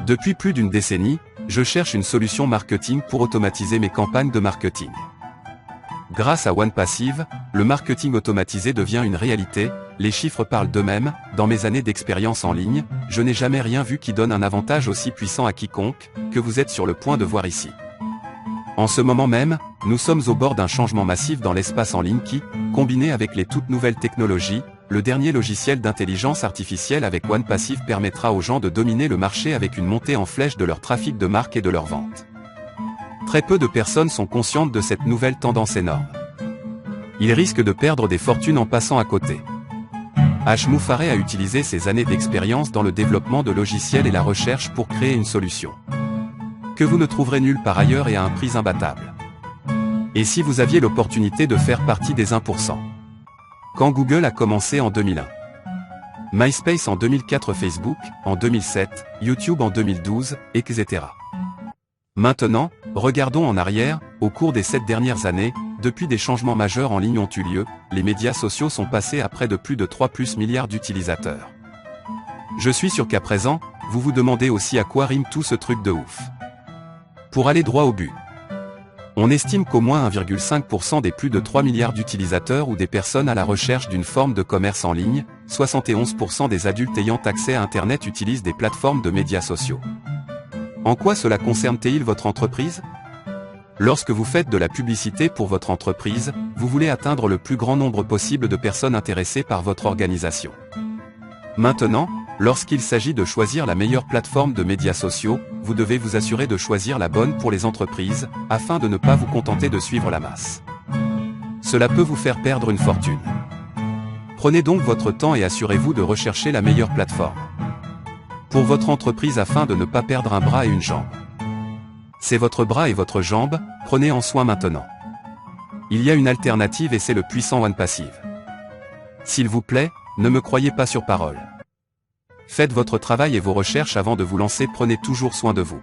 Depuis plus d'une décennie, je cherche une solution marketing pour automatiser mes campagnes de marketing. Grâce à OnePassive, le marketing automatisé devient une réalité, les chiffres parlent d'eux-mêmes, dans mes années d'expérience en ligne, je n'ai jamais rien vu qui donne un avantage aussi puissant à quiconque, que vous êtes sur le point de voir ici. En ce moment même, nous sommes au bord d'un changement massif dans l'espace en ligne qui, combiné avec les toutes nouvelles technologies, le dernier logiciel d'intelligence artificielle avec OnePassive permettra aux gens de dominer le marché avec une montée en flèche de leur trafic de marque et de leurs ventes. Très peu de personnes sont conscientes de cette nouvelle tendance énorme. Ils risquent de perdre des fortunes en passant à côté. H. Moufaré a utilisé ses années d'expérience dans le développement de logiciels et la recherche pour créer une solution que vous ne trouverez nulle part ailleurs et à un prix imbattable. Et si vous aviez l'opportunité de faire partie des 1%? Quand Google a commencé en 2001, MySpace en 2004, Facebook en 2007, YouTube en 2012, etc. Maintenant, regardons en arrière, au cours des 7 dernières années, depuis des changements majeurs en ligne ont eu lieu, les médias sociaux sont passés à près de plus de 3 milliards d'utilisateurs. Je suis sûr qu'à présent, vous vous demandez aussi à quoi rime tout ce truc de ouf. Pour aller droit au but. On estime qu'au moins 1,5% des plus de 3 milliards d'utilisateurs ou des personnes à la recherche d'une forme de commerce en ligne, 71% des adultes ayant accès à Internet utilisent des plateformes de médias sociaux. En quoi cela concerne-t-il votre entreprise? Lorsque vous faites de la publicité pour votre entreprise, vous voulez atteindre le plus grand nombre possible de personnes intéressées par votre organisation. Maintenant, lorsqu'il s'agit de choisir la meilleure plateforme de médias sociaux, vous devez vous assurer de choisir la bonne pour les entreprises, afin de ne pas vous contenter de suivre la masse. Cela peut vous faire perdre une fortune. Prenez donc votre temps et assurez-vous de rechercher la meilleure plateforme pour votre entreprise afin de ne pas perdre un bras et une jambe. C'est votre bras et votre jambe, prenez en soin maintenant. Il y a une alternative et c'est le puissant OnePassive. S'il vous plaît, ne me croyez pas sur parole. Faites votre travail et vos recherches avant de vous lancer, prenez toujours soin de vous.